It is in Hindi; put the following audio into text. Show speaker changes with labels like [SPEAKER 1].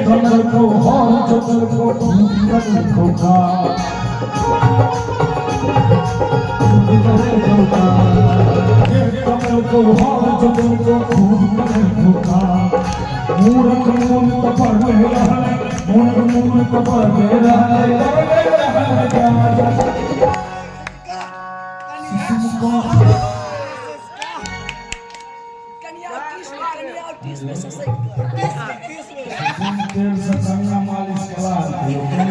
[SPEAKER 1] कमल को हौल चचल को कमल को का कमल को हौल चचल को कमल को का मूरख मून तपर में रहने मूरख मून तपर में रहने सत्संग मालिश कला है